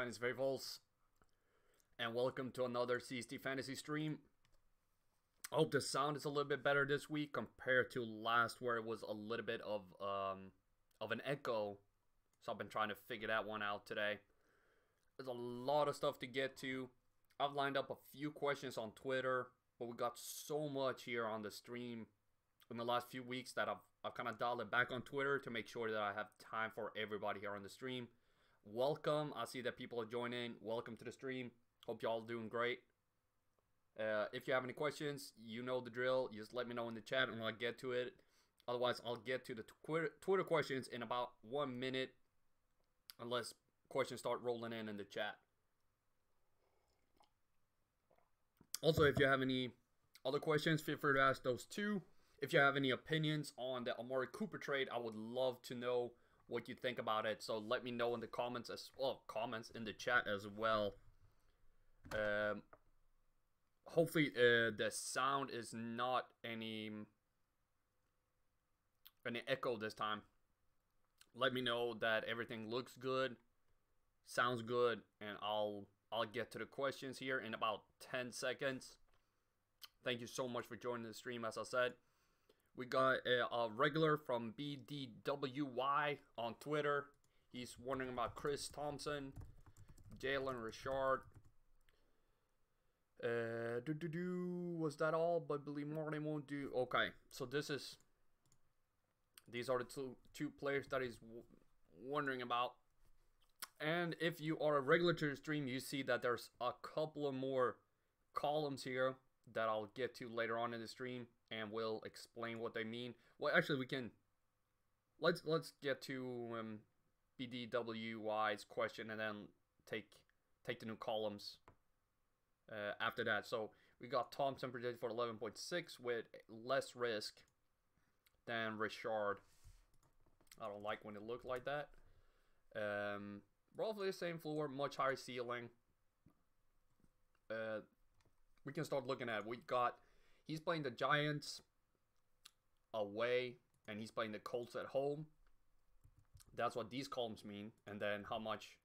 Fantasy Faithfuls, and welcome to another CSD Fantasy stream. I hope the sound is a little bit better this week compared to last, where it was a little bit of an echo. So I've been trying to figure that one out today. There's a lot of stuff to get to. I've lined up a few questions on Twitter, but we got so much here on the stream in the last few weeks that I've kind of dialed it back on Twitter to make sure that I have time for everybody here on the stream. Welcome. I see that people are joining. Welcome to the stream. Hope y'all doing great. If you have any questions, you know the drill. You just let me know in the chat and I'll get to it. Otherwise, I'll get to the Twitter questions in about 1 minute, unless questions start rolling in the chat. Also, if you have any other questions, feel free to ask those too. If you have any opinions on the Amari Cooper trade, I would love to know what you think about it. So let me know in the comments as well, comments in the chat as well. Hopefully the sound is not any echo this time. Let me know that everything looks good, sounds good, and I'll get to the questions here in about 10 seconds. Thank you so much for joining the stream. As I said, we got a regular from BDWY on Twitter. He's wondering about Chris Thompson, Jalen Richard. Was that all? But believe Martin won't do. Okay, so these are the two players that he's wondering about. And if you are a regular to the stream, you see that there's a couple of more columns here that I'll get to later on in the stream, and we'll explain what they mean. Well, actually, we can let's get to BDWY's question and then take the new columns after that. So we got Thompson predicted for 11.6 with less risk than Richard. I don't like when it looked like that. Roughly the same floor, much higher ceiling. We can start looking at it. He's playing the Giants away, and he's playing the Colts at home. That's what these columns mean. And then how much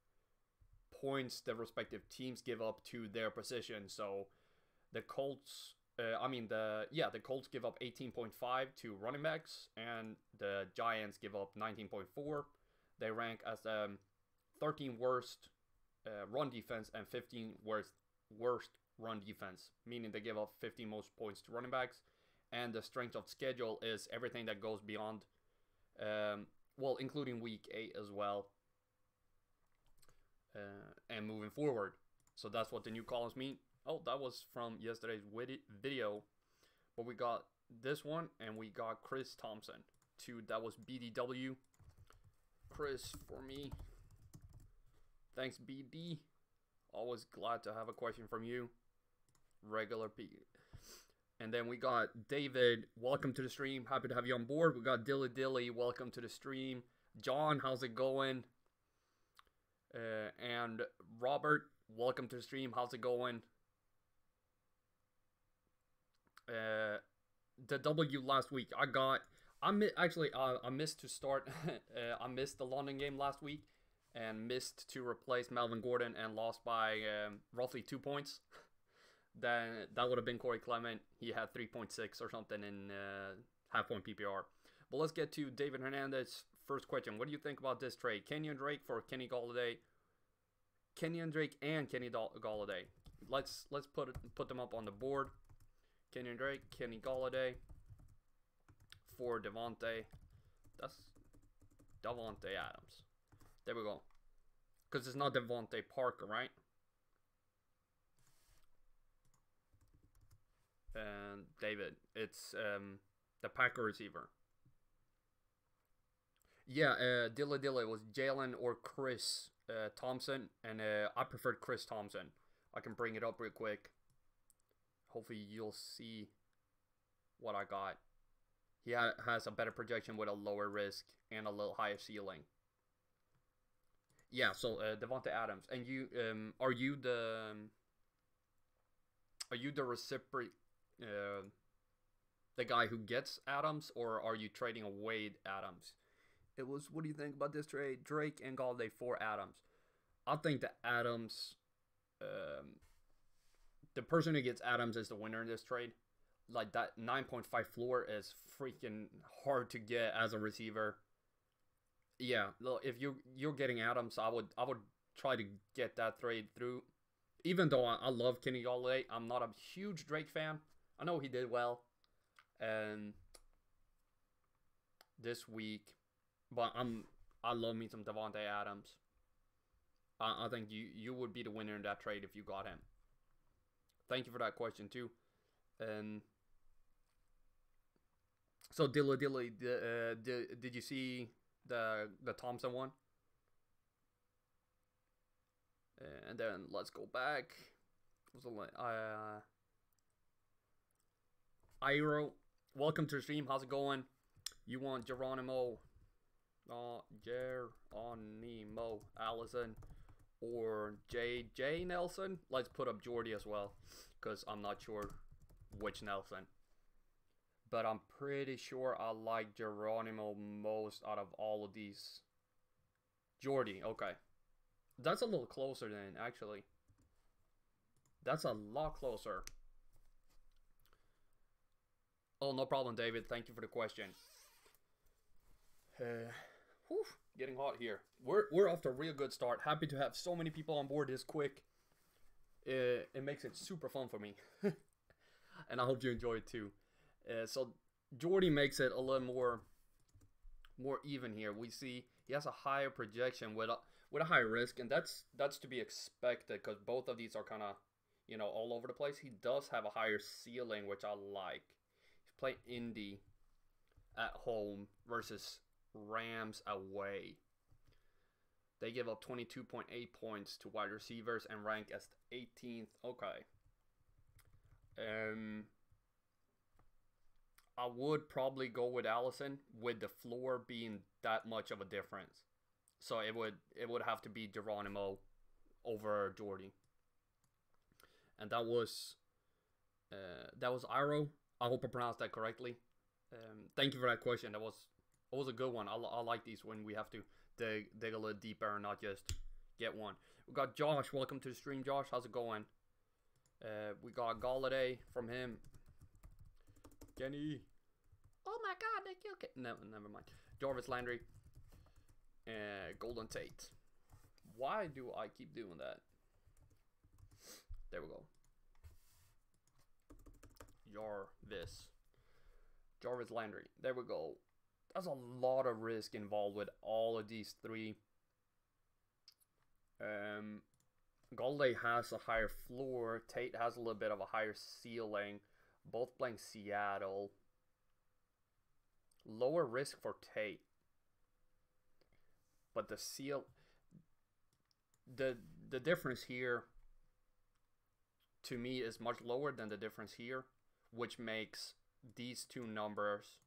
points the respective teams give up to their position. So the Colts, the Colts give up 18.5 to running backs, and the Giants give up 19.4. They rank as the 13th worst run defense and 15th worst run defense, meaning they give up 15 most points to running backs. And the strength of schedule is everything that goes beyond, including week 8 as well, and moving forward. So that's what the new columns mean. Oh, that was from yesterday's video, but we got this one, and we got Chris Thompson too. That was BDW. Chris for me. Thanks, BD. Always glad to have a question from you. Regular P. And then we got David. Welcome to the stream. Happy to have you on board. We got Dilly. Welcome to the stream. John, how's it going? And Robert, welcome to the stream. How's it going? The W last week. I missed to start. I missed the London game last week and missed to replace Melvin Gordon and lost by roughly 2 points. Then that would have been Corey Clement. He had 3.6 or something in half-point PPR. But let's get to David Hernandez. First question: what do you think about this trade? Kenyon Drake for Kenny Golladay. Kenyon Drake and Kenny Golladay. Let's put them up on the board. Kenyon Drake, Kenny Golladay for Devontae. That's Davante Adams. There we go. Because it's not Devontae Parker, right? And David, it's the Packer receiver. Yeah, Dilla was Jalen or Chris Thompson, and I preferred Chris Thompson. I can bring it up real quick. Hopefully you'll see what I got. He has a better projection with a lower risk and a little higher ceiling. Yeah, so Devontae Adams, and you are you the recipient, the guy who gets Adams, or are you trading away Adams? It was, what do you think about this trade? Drake and Golladay for Adams. I think that Adams, the person who gets Adams is the winner in this trade. Like that 9.5 floor is freaking hard to get as a receiver. Yeah, if you're getting Adams, I would try to get that trade through. Even though I love Kenny Galladay, I'm not a huge Drake fan. I know he did well, and this week, but I love me some Devontae Adams. I think you would be the winner in that trade if you got him. Thank you for that question too, and. So Dilly, did you see the Thompson one? And then let's go back. Iro, welcome to the stream. How's it going? You want Geronimo Allison or J Nelson? Let's put up Jordy as well, because I'm not sure which Nelson. But I'm pretty sure I like Geronimo most out of all of these. Jordy, okay. That's a little closer then, actually. That's a lot closer. Oh, no problem, David. Thank you for the question. Getting hot here. We're off to a real good start. Happy to have so many people on board this quick. It makes it super fun for me. And I hope you enjoy it too. So Jordy makes it a little more even here. We see he has a higher projection with a higher risk, and that's to be expected because both of these are kind of, you know, all over the place. He does have a higher ceiling, which I like. He's playing Indy at home versus Rams away. They give up 22.8 points to wide receivers and rank as 18th. Okay. I would probably go with Allison with the floor being that much of a difference. So it would have to be Geronimo over Jordy. And that was Iro. I hope I pronounced that correctly. Thank you for that question. That was a good one. I like these when we have to dig a little deeper and not just get one. We got Josh. Welcome to the stream, Josh. How's it going? We got Galladay from him. Kenny. Oh my God, they killed it. No, never mind. Jarvis Landry. Golden Tate. Why do I keep doing that? There we go. Jarvis Landry. There we go. That's a lot of risk involved with all of these three. Galladay has a higher floor. Tate has a little bit of a higher ceiling. Both playing Seattle. Lower risk for Tate. But the difference here to me is much lower than the difference here, which makes these two numbers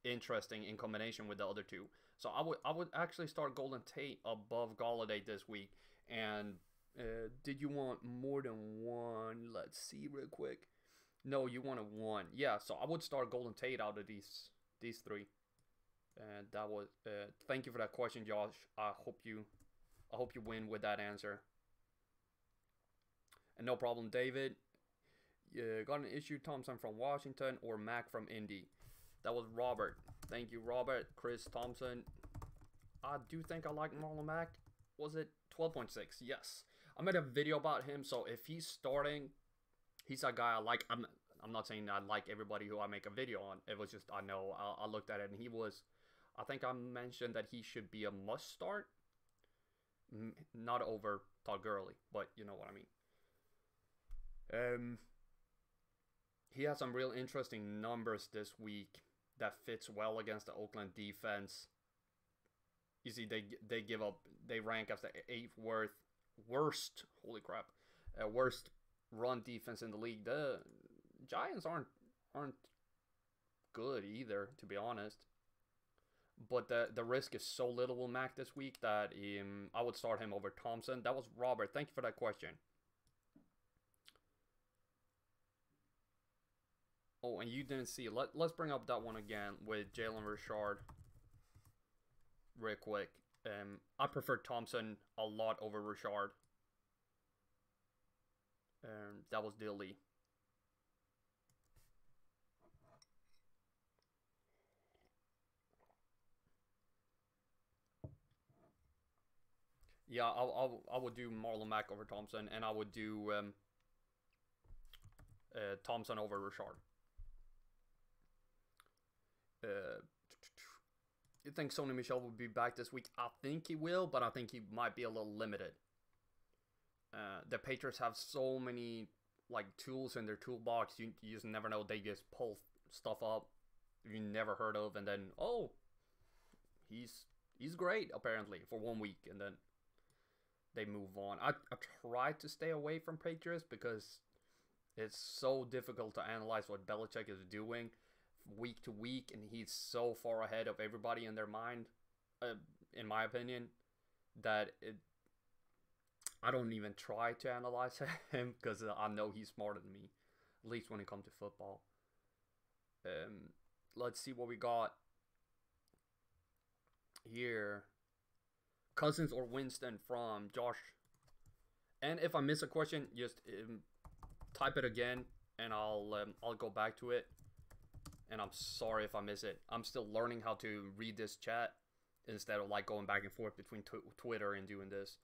interesting in combination with the other two. So I would actually start Golden Tate above Galladay this week. And did you want more than one? Let's see real quick. No, you wanted one. Yeah, so I would start Golden Tate out of these three. And that was thank you for that question, Josh. I hope you win with that answer. And no problem, David. Got an issue, Thompson from Washington or Mac from Indy? That was Robert. Thank you, Robert. Chris Thompson. I do think I like Marlon Mack. Was it 12.6? Yes. I made a video about him, so if he's starting, he's a guy I like. I'm not saying I like everybody who I make a video on. It was just, I know, I looked at it and he was, I think I mentioned that he should be a must start. Not over Todd Gurley, but you know what I mean. He has some real interesting numbers this week that fits well against the Oakland defense. You see, they rank as the 8th worst, holy crap, worst run defense in the league. The Giants aren't good either, to be honest. But the risk is so little with Mac this week that I would start him over Thompson. That was Robert. Thank you for that question. Oh, and you didn't see. Let's bring up that one again with Jalen Richard real quick. I prefer Thompson a lot over Richard. That was Dilly. Yeah, I would do Marlon Mack over Thompson, and I would do Thompson over Richard. You think Sony Michel will be back this week? I think he will, but I think he might be a little limited. The Patriots have so many like tools in their toolbox. You just never know. They just pull stuff up you never heard of, and then he's great apparently for 1 week, and then they move on. I try to stay away from Patriots because it's so difficult to analyze what Belichick is doing week to week, and he's so far ahead of everybody in their mind, in my opinion, that I don't even try to analyze him because I know he's smarter than me, at least when it comes to football. Let's see what we got here. Cousins or Winston from Josh. And if I miss a question, just type it again, and I'll go back to it. And I'm sorry if I miss it. I'm still learning how to read this chat instead of like going back and forth between Twitter and doing this.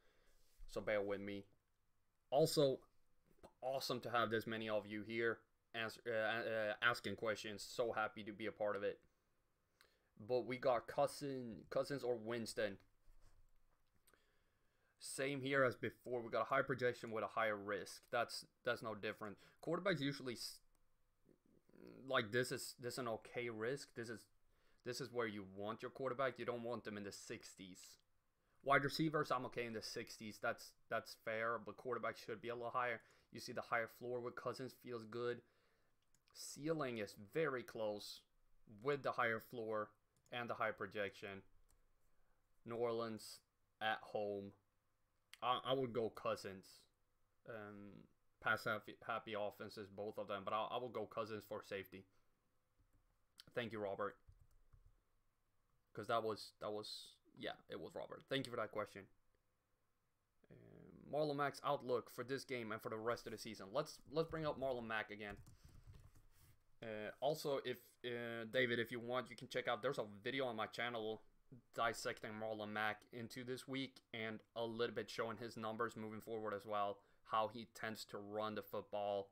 So bear with me. Also, awesome to have this many of you here asking questions. So happy to be a part of it. But we got Cousins or Winston. Same here as before. We got a high projection with a higher risk. That's no different. Quarterbacks usually like this is an okay risk. This is where you want your quarterback. You don't want them in the 60s. Wide receivers, I'm okay in the 60s. That's fair, but quarterbacks should be a little higher. You see the higher floor with Cousins feels good. Ceiling is very close with the higher floor and the high projection. New Orleans at home. I would go Cousins. Pass happy offenses, both of them, but I will go Cousins for safety. Thank you, Robert. Because that was yeah, it was Robert. Thank you for that question. Marlon Mack's outlook for this game and for the rest of the season. Let's bring up Marlon Mack again. Also, if David, if you want, you can check out. There's a video on my channel dissecting Marlon Mack into this week and a little bit showing his numbers moving forward as well. How he tends to run the football.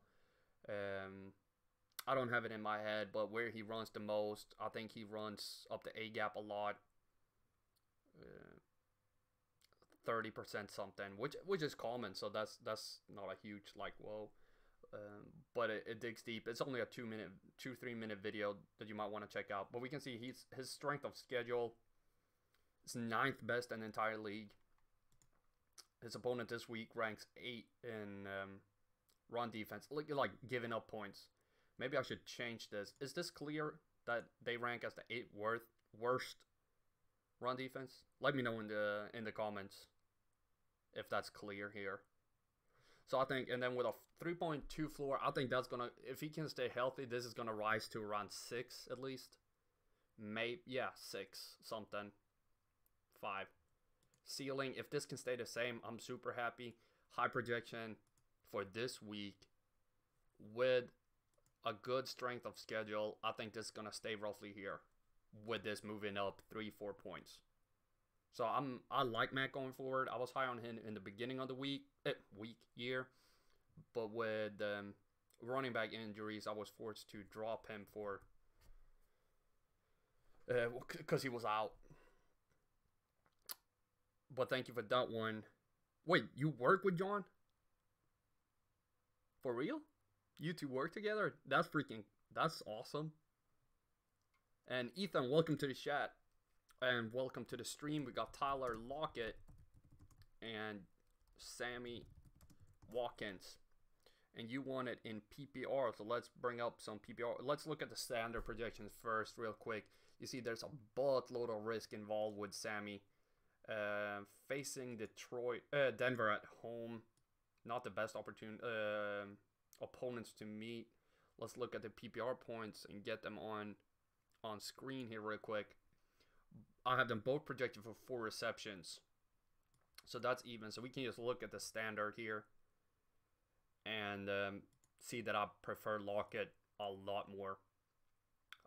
I don't have it in my head, but where he runs the most, I think he runs up the A gap a lot. 30% something, which is common, so that's not a huge like whoa. But it digs deep. It's only a 3 minute video that you might want to check out. But we can see his strength of schedule is 9th best in the entire league. His opponent this week ranks 8 in run defense, like giving up points. Maybe I should change this. Is this clear that they rank as the 8th worst run defense? Let me know in the comments if that's clear here. So I think, and then with a 3.2 floor, I think that's gonna, if he can stay healthy, this is gonna rise to around 6 at least. Maybe, yeah, 6 something, 5. Ceiling, if this can stay the same, I'm super happy. High projection for this week with a good strength of schedule. I think this is gonna stay roughly here with this moving up 3-4 points. So I like Matt going forward. I was high on him in the beginning of the year, but with running back injuries, I was forced to drop him for because he was out. But thank you for that one. Wait, you work with John? For real? You two work together? That's awesome. And Ethan, welcome to the chat. And welcome to the stream. We got Tyler Lockett and Sammy Watkins. And you want it in PPR, so let's bring up some PPR. Let's look at the standard projections first real quick. You see there's a buttload of risk involved with Sammy. Facing Denver at home. Not the best opponents to meet. Let's look at the PPR points and get them on screen here real quick. I have them both projected for 4 receptions. So that's even. So we can just look at the standard here and see that I prefer Lockett a lot more.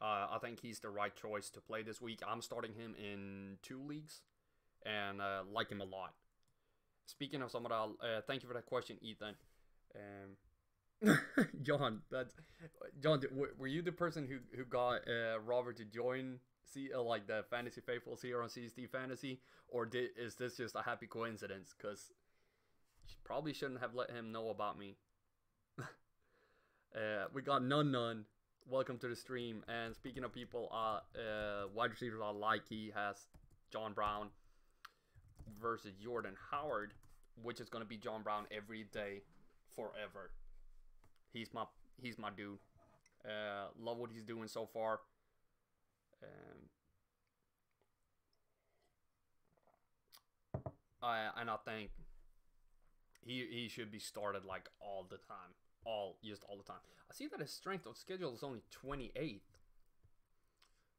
I think he's the right choice to play this week. I'm starting him in 2 leagues and like him a lot. Speaking of someone, thank you for that question, Ethan. John, were you the person who got Robert to join like the Fantasy Faithfuls here on CSD Fantasy, or is this just a happy coincidence? Because probably shouldn't have let him know about me. We got none. Welcome to the stream. And speaking of people, wide receivers I like, he has John Brown versus Jordan Howard, which is gonna be John Brown every day, forever. He's my dude. Love what he's doing so far. And I think he should be started like all the time. All the time. I see that his strength of schedule is only 28th.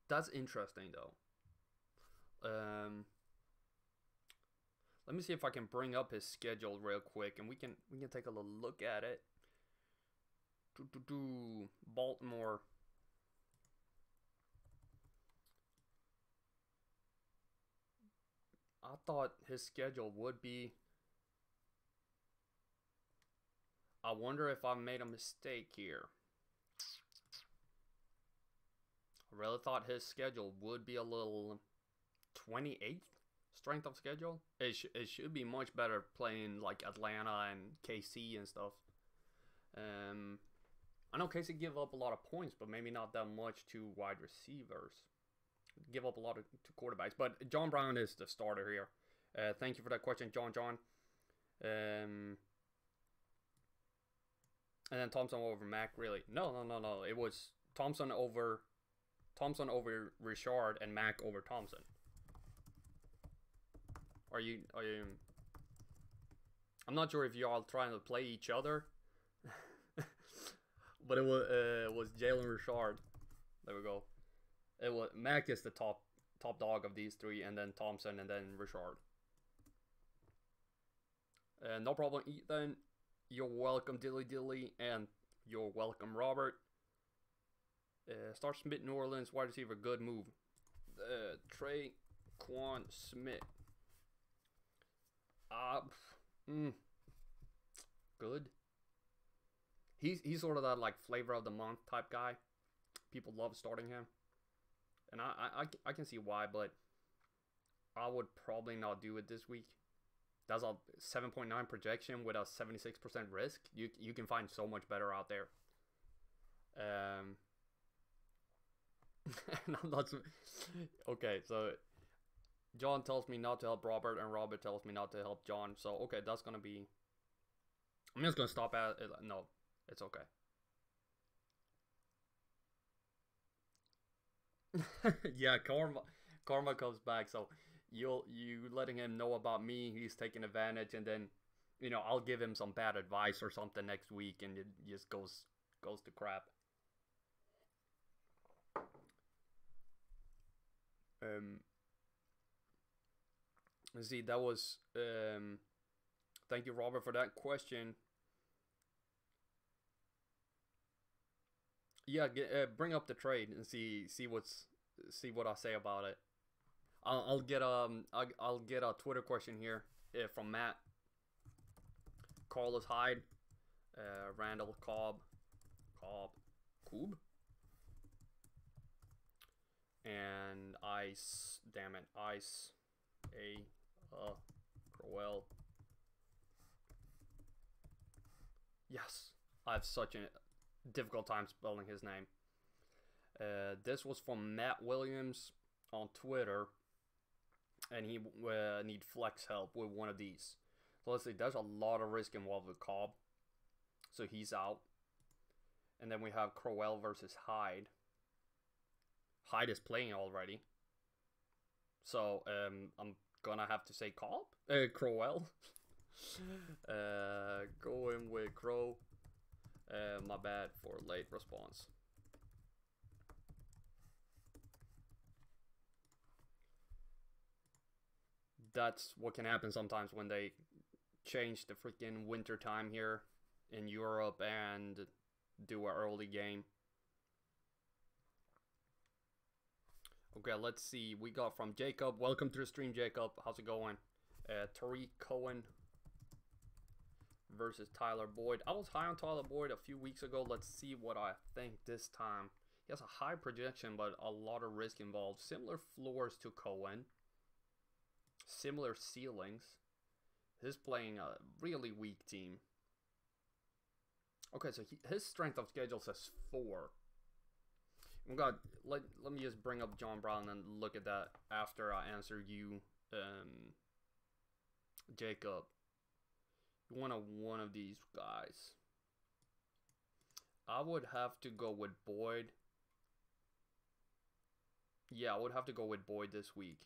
That's interesting though. Let me see if I can bring up his schedule real quick, and we can take a little look at it. Baltimore. I thought his schedule would be. I wonder if I made a mistake here. I really thought his schedule would be a little 28th strength of schedule. It should be much better playing like Atlanta and KC and stuff. I know KC give up a lot of points, but maybe not that much to wide receivers. Give up a lot to quarterbacks. But John Brown is the starter here. Thank you for that question, John. And then Thompson over Mac, really? No. It was Thompson over Richard and Mac over Thompson. Are you? I'm not sure if y'all trying to play each other, but it was Jalen Richard. There we go. It was Mac is the top dog of these 3, and then Thompson, and then Richard. No problem, Ethan. You're welcome, Dilly, and you're welcome, Robert. Start Smith, New Orleans, wide receiver, good move. Traquan Smith. Good. He's sort of that like flavor of the month type guy. People love starting him, and I can see why, but I would probably not do it this week. That's a 7.9 projection with a 76% risk. You can find so much better out there. And I'm not okay. So John tells me not to help Robert, and Robert tells me not to help John. So okay, that's gonna be. I'm just gonna stop at no. It's okay. Yeah, karma comes back. So you letting him know about me, he's taking advantage, and then I'll give him some bad advice or something next week, and it just goes to crap. Let's see, that was thank you, Robert, for that question. Yeah, bring up the trade and see what I say about it. I'll get a Twitter question here from Matt. Carlos Hyde, Randall Cobb, and Ice Crowell. Yes, I have such a difficult time spelling his name. This was from Matt Williams on Twitter, and he need flex help with one of these. So let's see, there's a lot of risk involved with Cobb, so he's out. And then we have Crowell versus Hyde. Hyde is playing already, so I'm gonna have to say Crowell. Going with Crow. My bad for late response. that's what can happen sometimes when they change the freaking winter time here in Europe and do an early game. Okay, let's see. We got from Jacob. Welcome to the stream, Jacob. How's it going? Tariq Cohen versus Tyler Boyd. I was high on Tyler Boyd a few weeks ago. Let's see what I think this time. He has a high projection, but a lot of risk involved. Similar floors to Cohen. Similar ceilings. He's playing a really weak team. Okay, so his strength of schedule says 4. Let me just bring up John Brown and look at that after I answer you, Jacob. You want one of these guys. I would have to go with Boyd. Yeah, I would have to go with Boyd this week.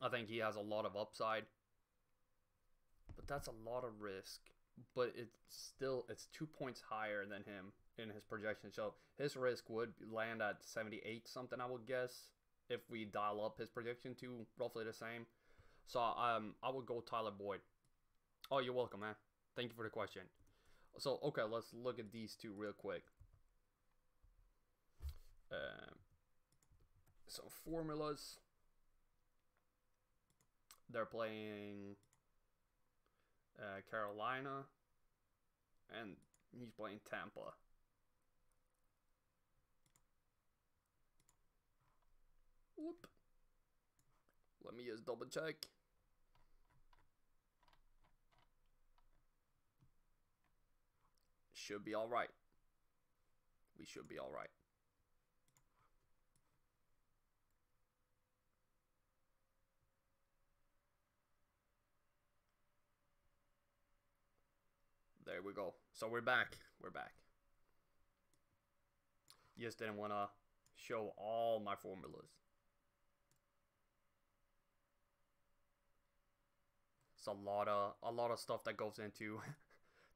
I think he has a lot of upside. But that's a lot of risk. But it's 2 points higher than him in his projection. So his risk would land at 78 something, I would guess, if we dial up his prediction to roughly the same. So I would go Tyler Boyd. Oh, you're welcome, man. Thank you for the question. So, okay, let's look at these two real quick. Some formulas. They're playing Carolina, and he's playing Tampa. Whoop. Let me just double check. Should be all right. We should be all right. There we go. So we're back. We're back. Just didn't want to show all my formulas. It's a lot of stuff that goes into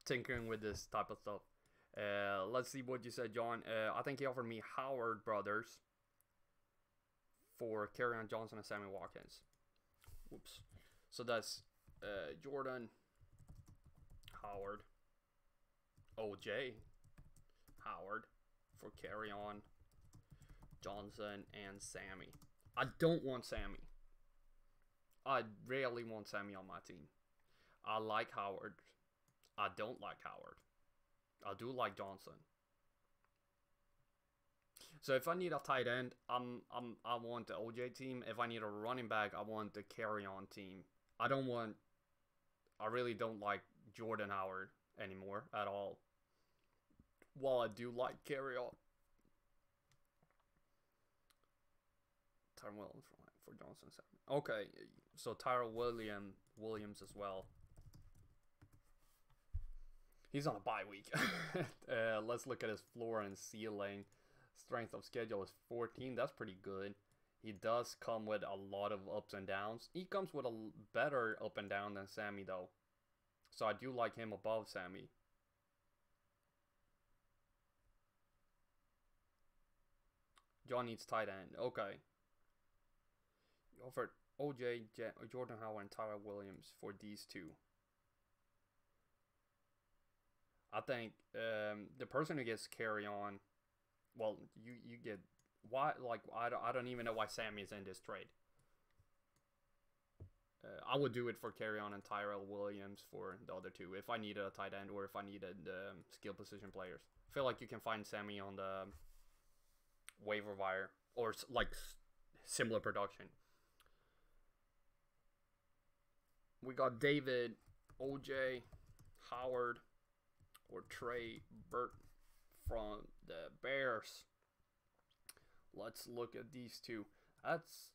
tinkering with this type of stuff. Let's see what you said, John. I think he offered me Howard brothers for Kerryon Johnson and Sammy Watkins. Whoops. So that's Jordan, Howard, OJ, Howard for Kerryon Johnson and Sammy. I don't want Sammy. I rarely want Sammy on my team. I like Howard. I don't like Howard. I do like Johnson. So if I need a tight end, I want the OJ team. If I need a running back, I want the Kerryon team. I really don't like Jordan Howard anymore at all. While I do like Kerryon. Tyron Williams for Johnson. Okay, so Tyrell Williams as well. He's on a bye week. Let's look at his floor and ceiling. Strength of schedule is 14. That's pretty good. He does come with a lot of ups and downs. He comes with a better up and down than Sammy, though. So I do like him above Sammy. John needs tight end. Okay. You offered OJ, Jordan Howard, and Tyrell Williams for these two. I think the person who gets Kerryon, well, you get why, like, I don't even know why Sammy is in this trade. I would do it for Kerryon and Tyrell Williams for the other two if I needed a tight end or if I needed skill position players. I feel like you can find Sammy on the waiver wire or like similar production. We got David, OJ, Howard, or Trey Burton from the Bears. Let's look at these two. That's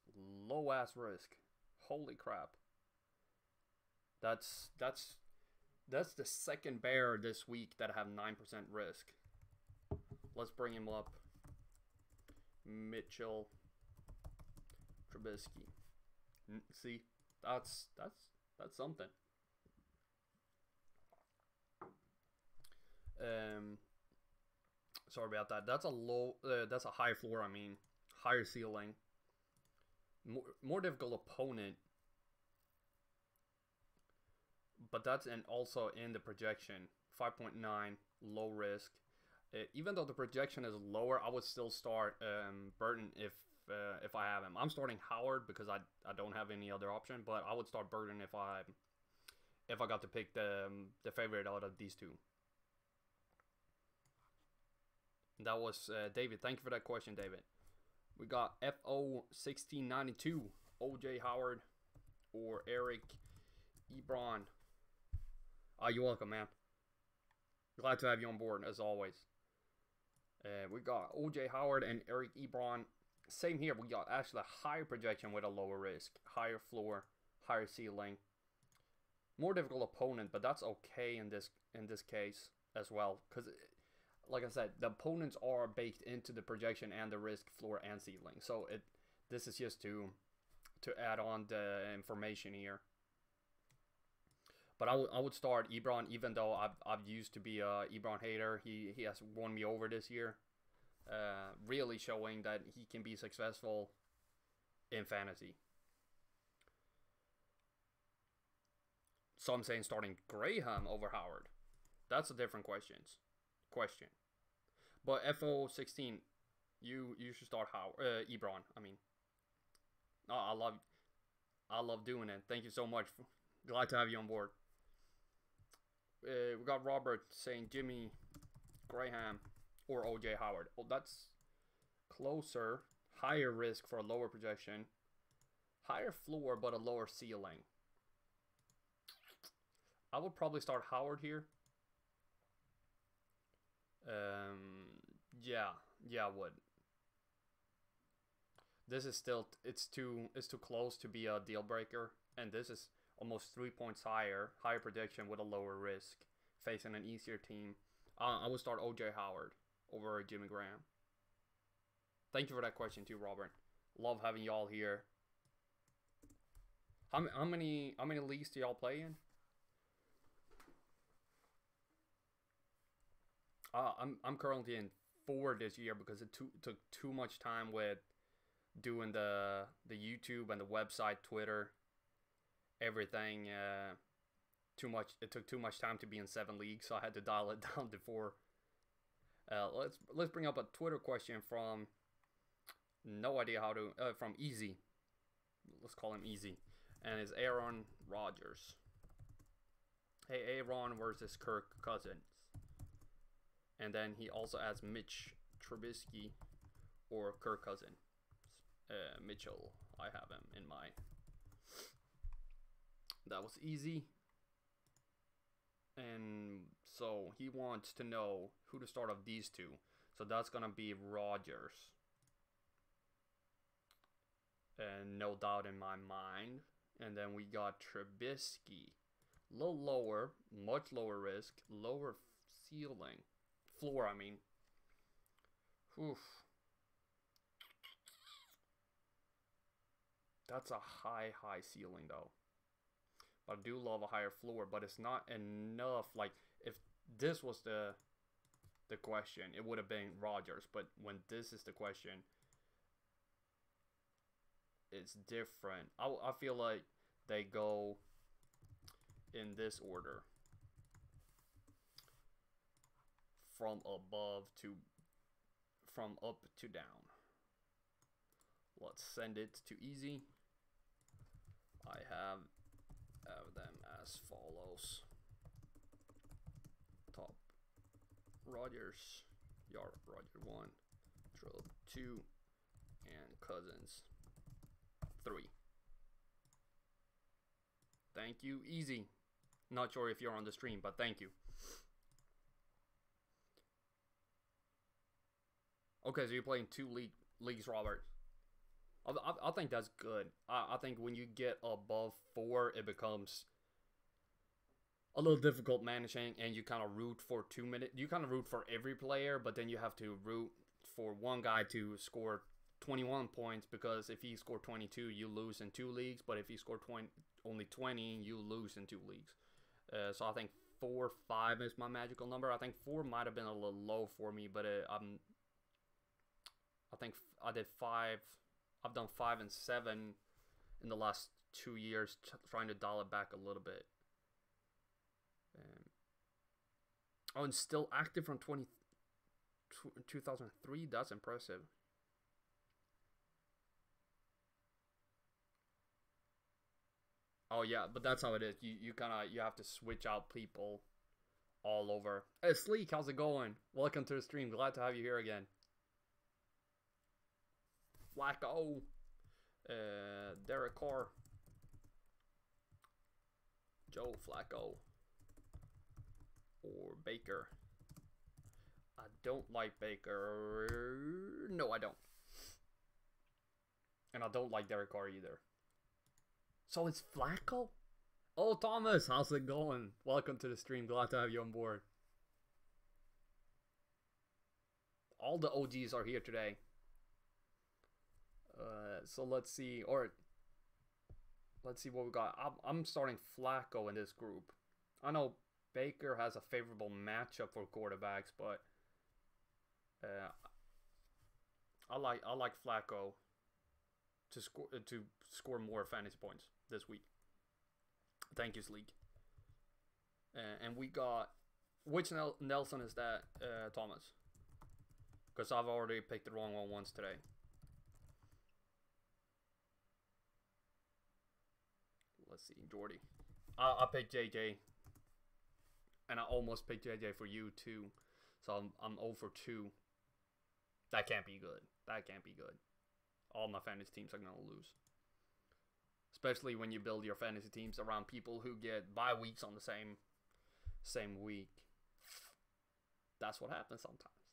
low ass risk. Holy crap. That's the second Bear this week that have 9% risk. Let's bring him up. Mitchell Trubisky. See, that's something. Sorry about that. That's a low. That's a high floor. I mean, higher ceiling. More difficult opponent but that's also in the projection. 5.9 low risk. Even though the projection is lower, I would still start Burton if I have him. I'm starting Howard because I don't have any other option, but I would start Burton if I got to pick the favorite out of these two. And that was David. Thank you for that question, David. We got FO1692, OJ Howard or Eric Ebron. You're welcome, man. Glad to have you on board as always. We got OJ Howard and Eric Ebron. Same here. We got actually a higher projection with a lower risk, higher floor, higher ceiling. More difficult opponent, but that's okay in this case as well, because like I said, the opponents are baked into the projection and the risk, floor, and ceiling. So this is just to add on the information here. But I would start Ebron, even though I've used to be a Ebron hater. He has won me over this year, really showing that he can be successful in fantasy. Some saying starting Graham over Howard. That's a different question. But FO16, you should start Howard, Ebron. I mean, I love doing it. Thank you so much. Glad to have you on board. We got Robert saying Jimmy Graham or OJ Howard. Oh, that's closer. Higher risk for a lower projection. Higher floor, but a lower ceiling. I would probably start Howard here. Yeah, I would. This is still, it's too close to be a deal breaker, and this is almost 3 points higher prediction with a lower risk, facing an easier team. I would start OJ Howard over Jimmy Graham. Thank you for that question too, Robert. Love having y'all here. How many leagues do y'all play in? I'm currently in 4 this year because it took too much time with doing the YouTube and the website, Twitter, everything. Too much. It took too much time to be in 7 leagues, so I had to dial it down to 4. Let's bring up a Twitter question from no idea how to from Easy. Let's call him Easy, and it's Aaron Rodgers. Hey, Aaron versus Kirk Cousins. And then he also adds Mitch Trubisky or Kirk Cousins. Mitchell, I have him in mind. That was easy. And so he wants to know who to start of these two. So that's going to be Rodgers. And no doubt in my mind. And then we got Trubisky. A little lower, much lower risk, lower ceiling. Floor, I mean. Oof. That's a high ceiling though. But I do love a higher floor, but it's not enough. Like, if this was the question, it would have been Rodgers. But when this is the question, it's different. I feel like they go in this order. From up to down. Let's send it to Easy. I have them as follows. Top Rodgers, Roger 1, Trub 2, and Cousins 3. Thank you, Easy. Not sure if you're on the stream, but thank you. Okay, so you're playing 2 leagues, Robert. I think that's good. I think when you get above 4, it becomes a little difficult managing, and you kind of root for 2 minutes. You kind of root for every player, but then you have to root for one guy to score 21 points, because if he scored 22, you lose in 2 leagues. But if he scored only 20, you lose in 2 leagues. So I think 4, 5 is my magical number. I think 4 might have been a little low for me, but I think I did 5. I've done 5 and 7 in the last 2 years, trying to dial it back a little bit. Oh, and still active from 2003. That's impressive. Oh yeah, but that's how it is. You kind of you have to switch out people all over. Hey Sleek, how's it going? Welcome to the stream. Glad to have you here again. Flacco, Derek Carr, Joe Flacco, or Baker. I don't like Baker. No, I don't. And I don't like Derek Carr either. So it's Flacco? Oh, Thomas, how's it going? Welcome to the stream. Glad to have you on board. All the OGs are here today. So let's see. Let's see what we got. I'm starting Flacco in this group. I know Baker has a favorable matchup for quarterbacks, but I like Flacco to score more fantasy points this week. Thank you, Sleek. And we got, which Nelson is that, Thomas? Because I've already picked the wrong one once today. Let's see, Jordy. I picked JJ, and I almost picked JJ for you too. So I'm 0 for 2. That can't be good. That can't be good. All my fantasy teams are gonna lose. Especially when you build your fantasy teams around people who get bye weeks on the same week. That's what happens sometimes.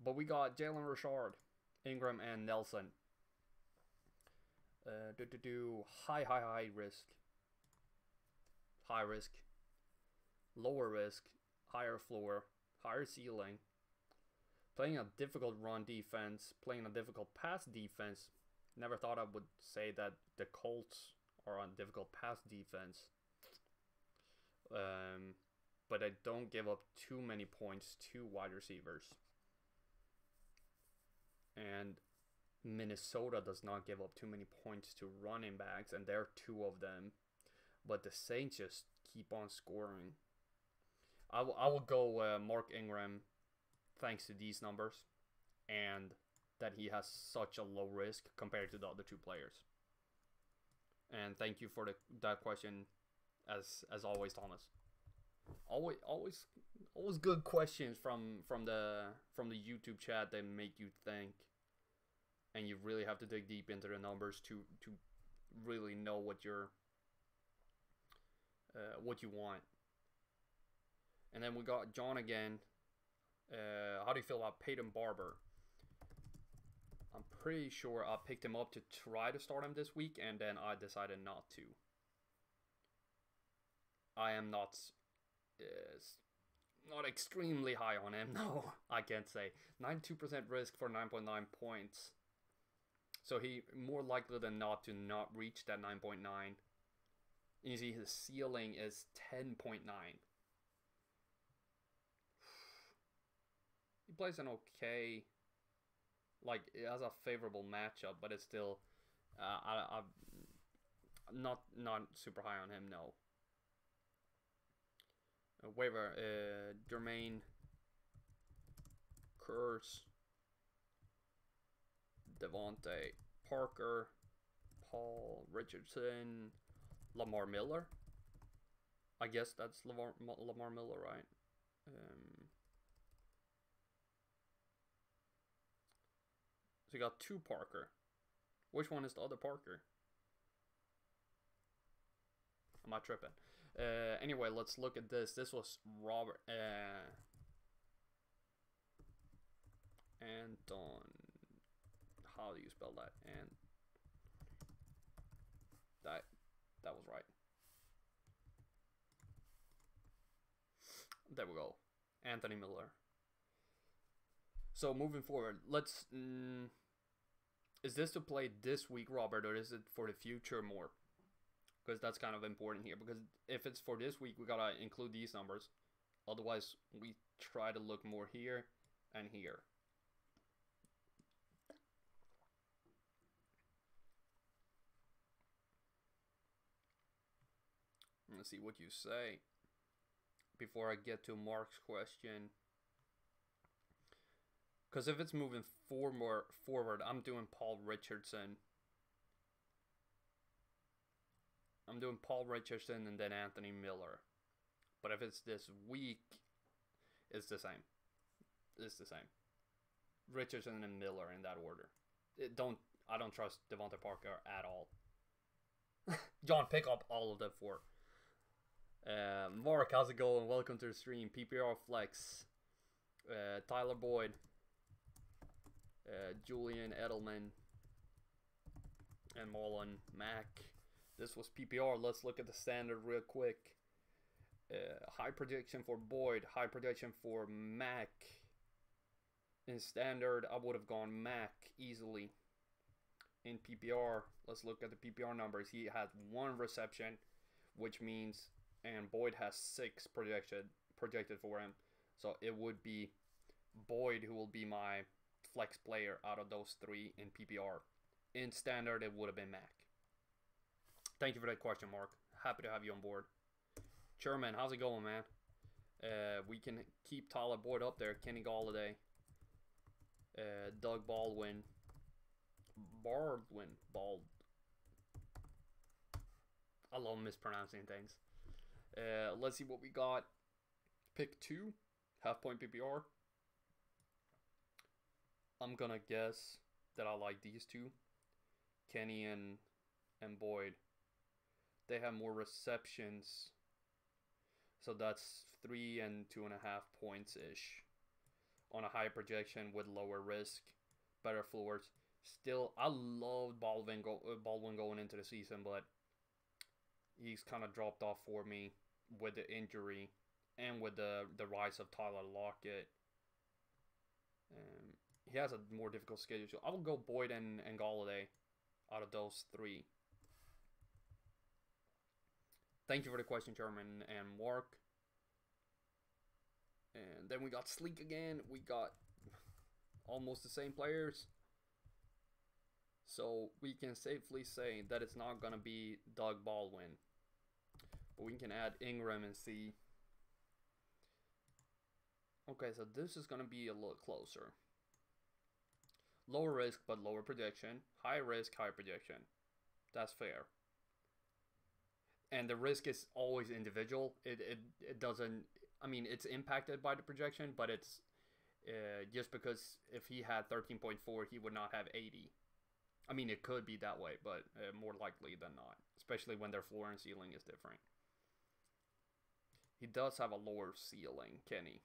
But we got Jalen Richard, Ingram, and Nelson. High risk. High risk. Lower risk. Higher floor. Higher ceiling. Playing a difficult run defense. Playing a difficult pass defense. Never thought I would say that the Colts are on difficult pass defense. But I don't give up too many points to wide receivers. And Minnesota does not give up too many points to running backs, and there are 2 of them. But the Saints just keep on scoring. I will go Mark Ingram, thanks to these numbers, and that he has such a low risk compared to the other 2 players. And thank you for that question, as always, Thomas. Always good questions from the YouTube chat that make you think. And you really have to dig deep into the numbers to really know what you want. And then we got John again. How do you feel about Peyton Barber? I'm pretty sure I picked him up to try to start him this week, and then I decided not to. I am not extremely high on him. No, I can't say. 92% risk for 9.9 points. So he more likely than not to not reach that 9.9. And you see his ceiling is 10.9. He plays an okay, like it has a favorable matchup, but it's still, I'm not super high on him. No. Waiver, Jermaine, Kurtz, Devontae Parker, Paul Richardson, Lamar Miller. I guess that's Lamar Miller, right? So you got 2 Parker. Which one is the other Parker? Am I tripping? Anyway, let's look at this. This was Robert Anton. How do you spell that? And that was right. There we go. Anthony Miller. So moving forward, let's. Is this to play this week, Robert, or is it for the future more? Because that's kind of important here. Because if it's for this week, we gotta include these numbers. Otherwise, we try to look more here and here. Let's see what you say. before I get to Mark's question. Because if it's moving forward, I'm doing Paul Richardson. I'm doing Paul Richardson and then Anthony Miller. But if it's this week, it's the same. It's the same. Richardson and Miller in that order. I don't trust Devontae Parker at all. John, pick up all of them for. Mark, how's it going? Welcome to the stream. PPR Flex. Tyler Boyd. Julian Edelman. And Marlon Mack. This was PPR. Let's look at the standard real quick. High prediction for Boyd. High prediction for Mack. In standard, I would have gone Mack easily. In PPR, let's look at the PPR numbers. He has 1 reception, which means, and Boyd has 6 projected for him. So it would be Boyd who will be my flex player out of those 3 in PPR. In standard, it would have been Mack. Thank you for that question, Mark. Happy to have you on board. Sherman, how's it going, man? We can keep Tyler Boyd up there. Kenny Galladay. Doug Baldwin. I love mispronouncing things. Let's see what we got. Pick 2. Half point PPR. I'm gonna guess that I like these 2. Kenny and Boyd. They have more receptions. So that's 3 and 2.5 points ish. On a higher projection with lower risk. Better floors. Still, I loved Baldwin going into the season, but he's kind of dropped off for me with the injury and with the rise of Tyler Lockett. He has a more difficult schedule. So I will go Boyd and Galladay out of those 3. Thank you for the question, Sherman and Mark. And then we got Sleek again. We got almost the same players. So we can safely say that it's not going to be Doug Baldwin. But we can add Ingram and see. Okay, so this is going to be a little closer. Lower risk, but lower projection. High risk, high projection. That's fair. And the risk is always individual. It doesn't... I mean, it's impacted by the projection, but it's... just because if he had 13.4, he would not have 80. I mean, it could be that way, but more likely than not. Especially when their floor and ceiling is different. He does have a lower ceiling, Kenny.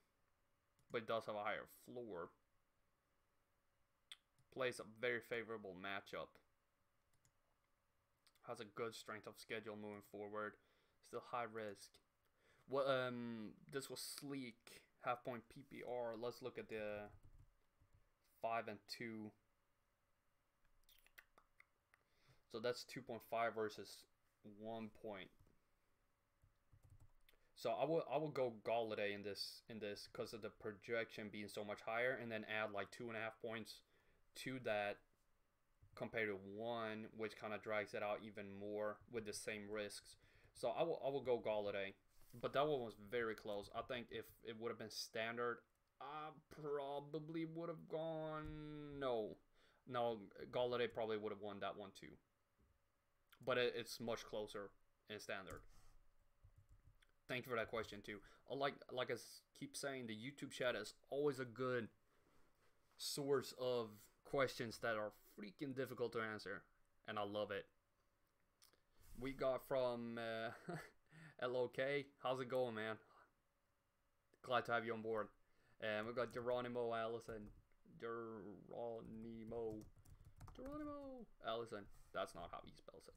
But he does have a higher floor. Plays a very favorable matchup. Has a good strength of schedule moving forward. Still high risk. Well, this was Sleek. Half point PPR. Let's look at the 5 and 2. So that's 2.5 versus 1 point. So I will go Galladay in this because of the projection being so much higher, and then add like 2.5 points to that compared to 1, which kind of drags it out even more with the same risks. So I will go Galladay, but that one was very close. I think if it would have been standard, I probably would have gone no. Galladay probably would have won that one too. But it's much closer in standard. Thank you for that question too. Like I keep saying, the YouTube chat is always a good source of questions that are freaking difficult to answer, and I love it. We got from LOK. How's it going, man? Glad to have you on board. And we got Geronimo Allison. Geronimo Allison. That's not how he spells it.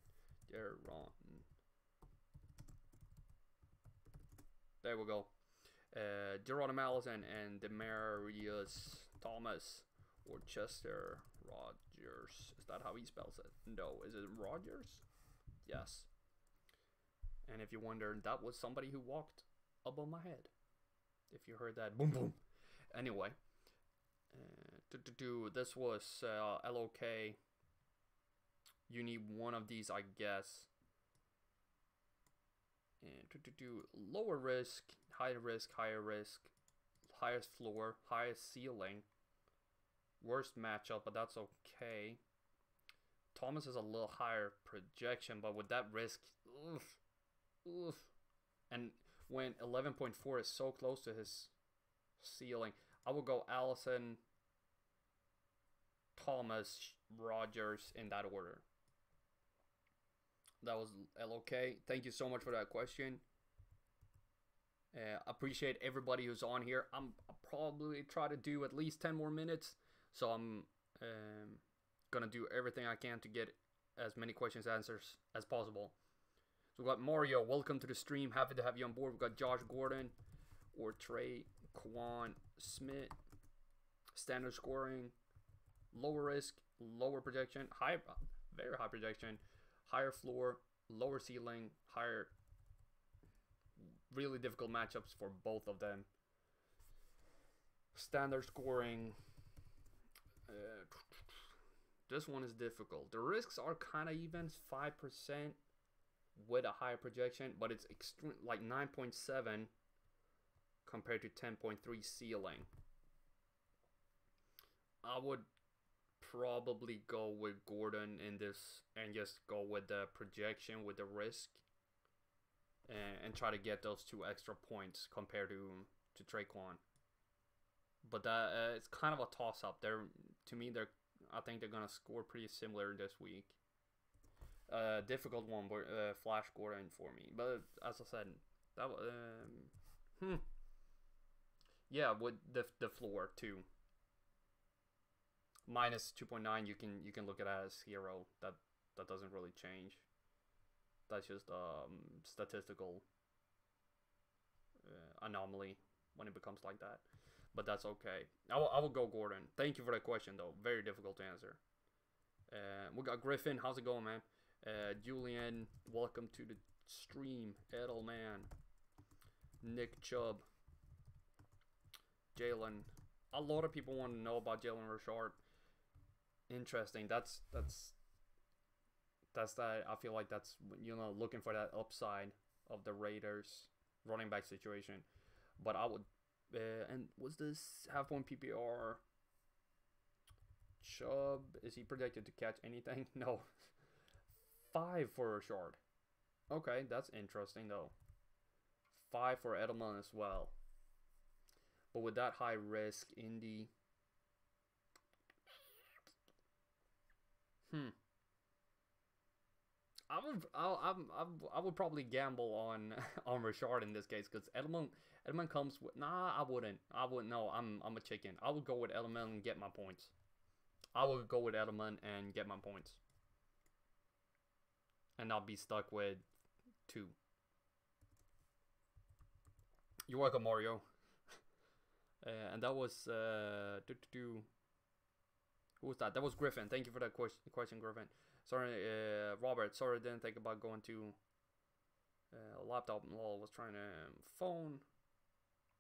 There we go. Geronimo Allison and Demarius Thomas or Chester Rogers. Is that how he spells it? No. Is it Rogers? Yes. And if you wonder, that was somebody who walked above my head. If you heard that boom boom. Anyway. This was LOK. You need one of these, I guess. And to lower risk, higher risk, highest floor, highest ceiling. Worst matchup, but that's okay. Thomas is a little higher projection, but with that risk, oof. And when 11.4 is so close to his ceiling, I will go Allison, Thomas, Rogers in that order. That was LOK. Thank you so much for that question. Appreciate everybody who's on here. I'll probably try to do at least 10 more minutes. So I'm gonna do everything I can to get as many questions answers as possible. So we got Mario, welcome to the stream. Happy to have you on board. We got Josh Gordon, or Trey, Kwan, Smith, standard scoring, lower risk, lower projection, very high projection, higher floor, lower ceiling, higher, really difficult matchups for both of them. Standard scoring. This one is difficult. The risks are kind of even, 5% with a higher projection, but it's extreme, like 9.7 compared to 10.3 ceiling. I would probably go with Gordon in this and just go with the projection with the risk and try to get those 2 extra points compared to Traquan. But that it's kind of a toss-up. To me, I think they're gonna score pretty similar this week. Difficult one, but Flash Gordon for me. But as I said, that yeah, with the floor too. Minus 2.9, you can look at it as hero. That doesn't really change. That's just statistical anomaly when it becomes like that. But that's okay. I will go Gordon. Thank you for that question, though. Very difficult to answer. We got Griffin. How's it going, man? Julian, welcome to the stream. Edelman. Nick Chubb. Jalen. A lot of people want to know about Jalen Richard. Interesting. That's that. I feel like that's, looking for that upside of the Raiders running back situation. But I would. And was this half point PPR? Chubb, is he projected to catch anything? No. 5 for Richard. Okay, that's interesting though. 5 for Edelman as well. But with that high risk, Indy. I would probably gamble on Richard in this case, because Edelman comes with, I wouldn't. No, I'm a chicken. I would go with Edelman and get my points. And not be stuck with 2. You're welcome, Mario. And that was who was that? That was Griffin. Thank you for that question, Griffin. Sorry, Robert. Sorry, I didn't think about going to laptop. Lol, was trying to phone.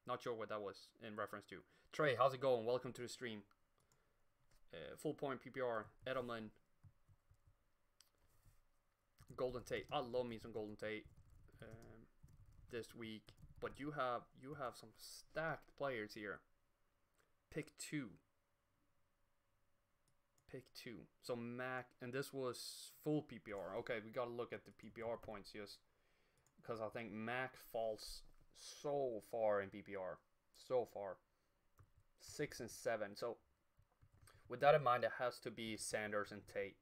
Not sure what that was in reference to. Trey, how's it going? Welcome to the stream. Full point PPR. Edelman. Golden Tate. I love me some Golden Tate this week. But you have some stacked players here. Pick 2. So Mac, and this was full PPR. Okay, we got to look at the PPR points just because I think Mac falls so far in PPR. So far. 6 and 7. So with that in mind, it has to be Sanders and Tate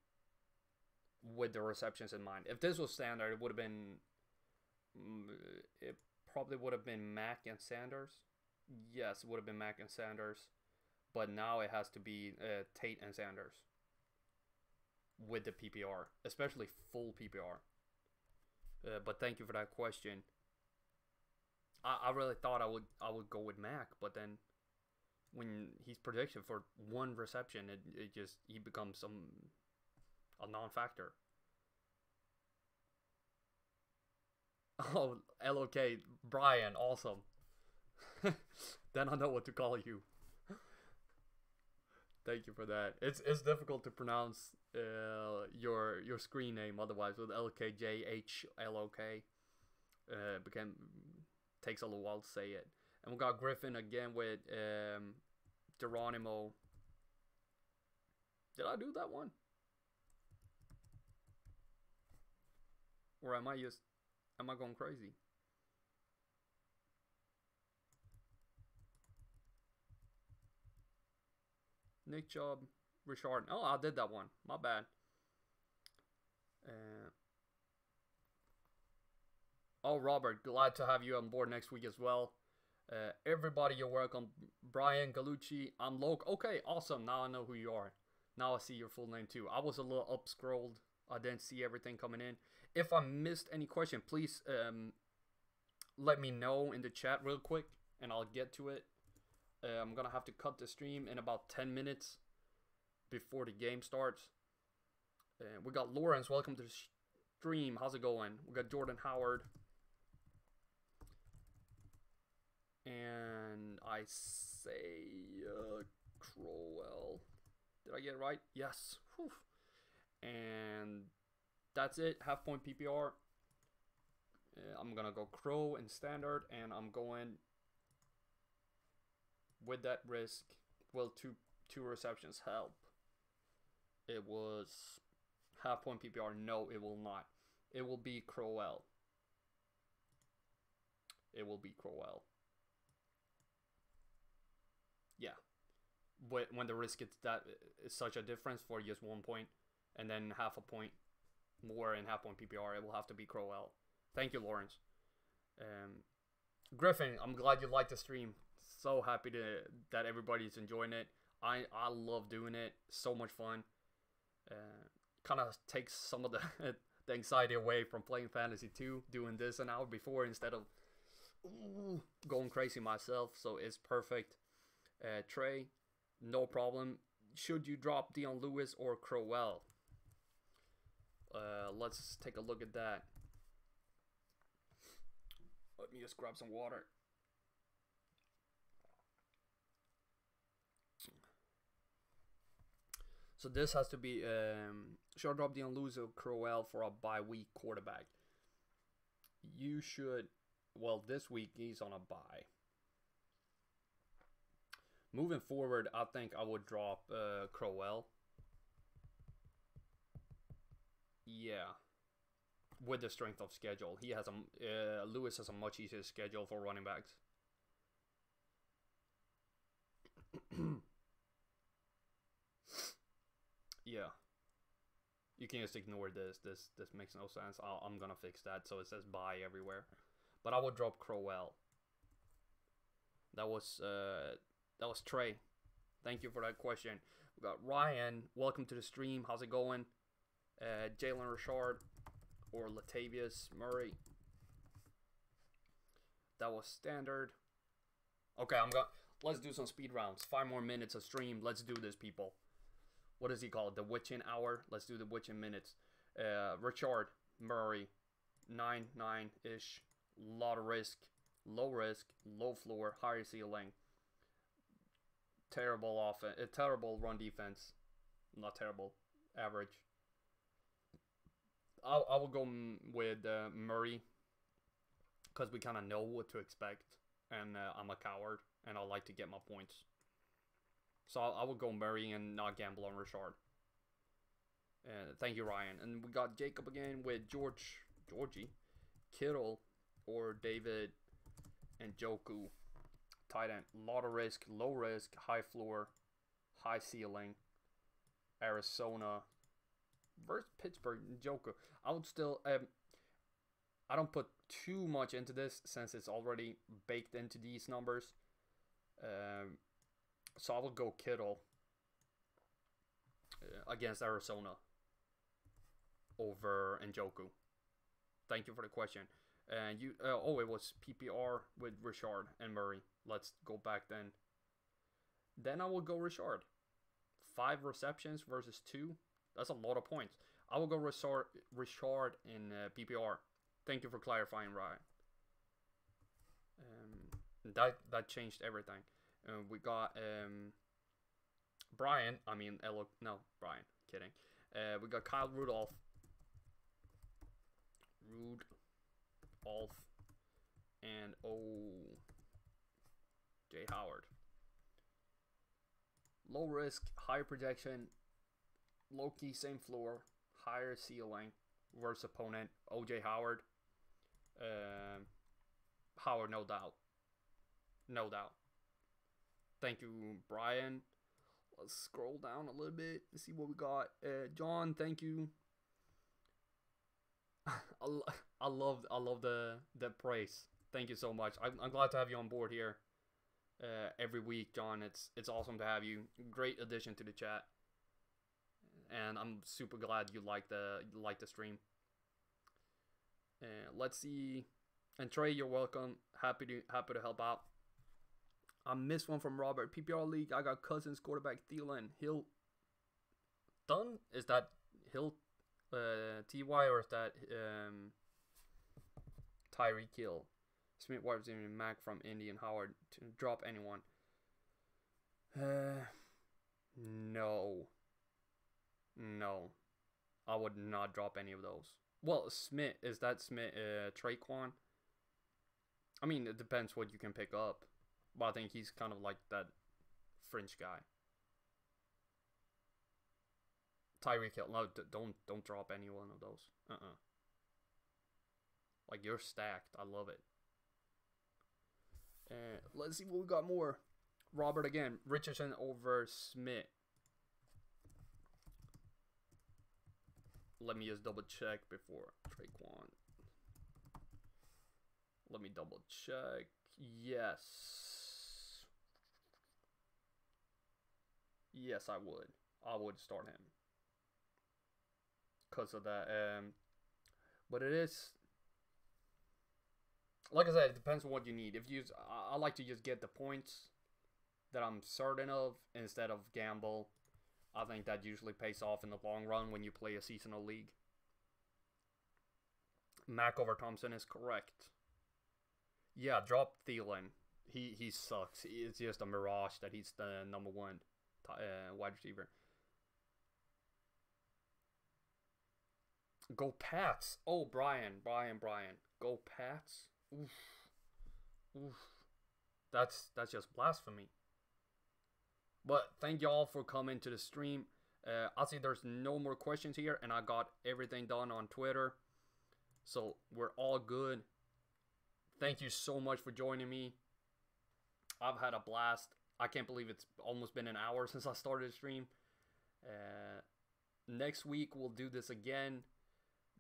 with the receptions in mind. If this was standard, it would have been... It probably would have been Mac and Sanders. Yes, it would have been Mac and Sanders. But now it has to be Tate and Sanders with the PPR, especially full PPR. But thank you for that question. I really thought I would go with Mac, but then when he's predicted for 1 reception, he becomes a non-factor. Oh, LOK, Brian, awesome. Then I know what to call you. Thank you for that. It's difficult to pronounce your screen name otherwise with LKJHLOK. Became takes a little while to say it. And we got Griffin again with Geronimo. Did I do that one? Or am I going crazy? Nick Chubb, Richard. Oh, I did that one. My bad. Oh, Robert, glad to have you on board next week as well. Everybody, you're welcome. Brian Galucci, I'm Loke. Okay, awesome. Now I know who you are. Now I see your full name too. I was a little up scrolled. I didn't see everything coming in. If I missed any question, please let me know in the chat real quick, and I'll get to it. I'm gonna have to cut the stream in about 10 minutes before the game starts. We got Lawrence. Welcome to the stream. How's it going? We got Jordan Howard. And I say Crowell. Did I get it right? Yes. Whew. And that's it. Half point PPR. I'm gonna go Crow in standard, and I'm going with that risk. Will two receptions help? It was half point PPR. No, it will not. It will be Crowell. It will be Crowell. Yeah. When the risk is such a difference for just 1 point, and then half a point more in half point PPR, it will have to be Crowell. Thank you, Lawrence. Griffin, I'm glad you liked the stream. So happy that everybody's enjoying it. I love doing it. So much fun. Kind of takes some of the anxiety away from playing Fantasy 2, doing this an hour before instead of going crazy myself. So it's perfect. Trey, no problem. Should you drop Dion Lewis or Crowell? Let's take a look at that. Let me just grab some water. So this has to be should I drop Dion Lewis or Crowell for a bye week quarterback? You should. Well, this week he's on a bye. Moving forward, I think I would drop Crowell. Yeah, with the strength of schedule, he has Lewis has a much easier schedule for running backs. Yeah, you can just ignore this. This makes no sense. I'm gonna fix that so it says bye everywhere. But I would drop Crowell. That was Trey. Thank you for that question. We got Ryan. Welcome to the stream. How's it going? Jalen Richard or Latavius Murray. That was standard. Okay, let's do some speed rounds. 5 more minutes of stream. Let's do this, people. What does he call it? The witching hour. Let's do the witching minutes. Richard Murray, 9-9-ish. Lot of risk, low floor, higher ceiling. Terrible offense, terrible run defense. Not terrible, average. I will go with Murray because we kind of know what to expect, and I'm a coward, and I like to get my points. So I will go Murray and not gamble on Richard. Thank you, Ryan. And we got Jacob again with Georgie, Kittle, or David and Joku. Tight end. Lot of risk, low risk, high floor, high ceiling. Arizona versus Pittsburgh. Joku. I would still. I don't put too much into this since it's already baked into these numbers. So I will go Kittle against Arizona over Njoku. Thank you for the question. And you, it was PPR with Richard and Murray. Let's go back then. Then I will go Richard. 5 receptions versus 2. That's a lot of points. I will go Richard in PPR. Thank you for clarifying, Ryan. That changed everything. We got Brian. I mean, Brian. Kidding. We got Kyle Rudolph. and O.J. Howard. Low risk, higher projection, low key, same floor, higher ceiling versus opponent. O.J. Howard. Howard, no doubt. No doubt. Thank you, Brian. Let's scroll down a little bit and see what we got. John, thank you. I love the praise. Thank you so much. I'm glad to have you on board here every week, John. It's awesome to have you. Great addition to the chat, and I'm super glad you like the stream. Let's see. And Trey, you're welcome. Happy to help out. I missed one from Robert. PPR League. I got Cousins, quarterback Thielen, Hill. Dunn? Is that Hill? Ty, or is that Tyreek Hill? Smith, Ward, Mac from Indy, and Howard. To drop anyone? No. I would not drop any of those. Well, Smith, is that Smith? Traquan? I mean, it depends what you can pick up. But I think he's kind of like that French guy. Tyreek Hill. No, don't drop any one of those. Like, you're stacked. I love it. Let's see what we got more. Robert again. Richardson over Smith. Let me just double check before Traquan. Let me double check. Yes. Yes, I would. I would start him. Because of that. But it is, like I said, it depends on what you need. If you, I like to just get the points that I'm certain of instead of gamble. I think that usually pays off in the long run when you play a seasonal league. Mac over Thompson is correct. Yeah, drop Thielen. He sucks. It's just a mirage that he's the number one wide receiver. Go Pats. Oh, Brian. Go Pats. Oof. That's just blasphemy. But thank y'all for coming to the stream. I see there's no more questions here, and I got everything done on Twitter. So we're all good. Thank you so much for joining me. I've had a blast. I can't believe it's almost been an hour since I started the stream. Next week, we'll do this again.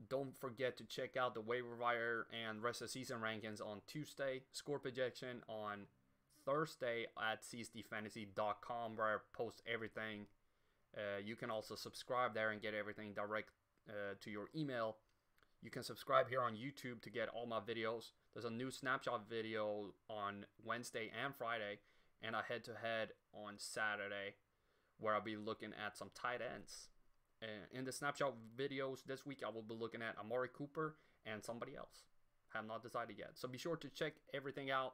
Don't forget to check out the waiver wire and rest of season rankings on Tuesday. Score projection on Thursday at csdfantasy.com, where I post everything. You can also subscribe there and get everything direct to your email. You can subscribe here on YouTube to get all my videos. There's a new snapshot video on Wednesday and Friday, and a head-to-head on Saturday, where I'll be looking at some tight ends. In the snapshot videos this week, I will be looking at Amari Cooper and somebody else. Have not decided yet. So be sure to check everything out.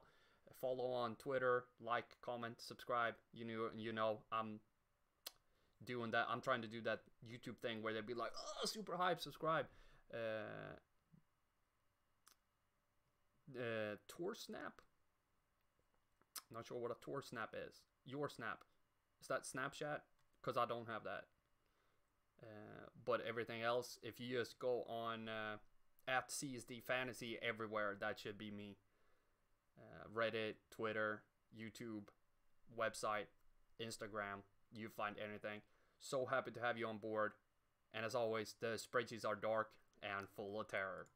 Follow on Twitter, like, comment, subscribe. You know, I'm doing that. I'm trying to do that YouTube thing where they'd be like, oh, super hype, subscribe. Tour snap? Not sure what a tour snap is. Your snap. Is that Snapchat? Because I don't have that. But everything else, if you just go on at CSD Fantasy everywhere, that should be me. Reddit, Twitter, YouTube, website, Instagram, you find anything. So happy to have you on board. And as always, the spreadsheets are dark and full of terror.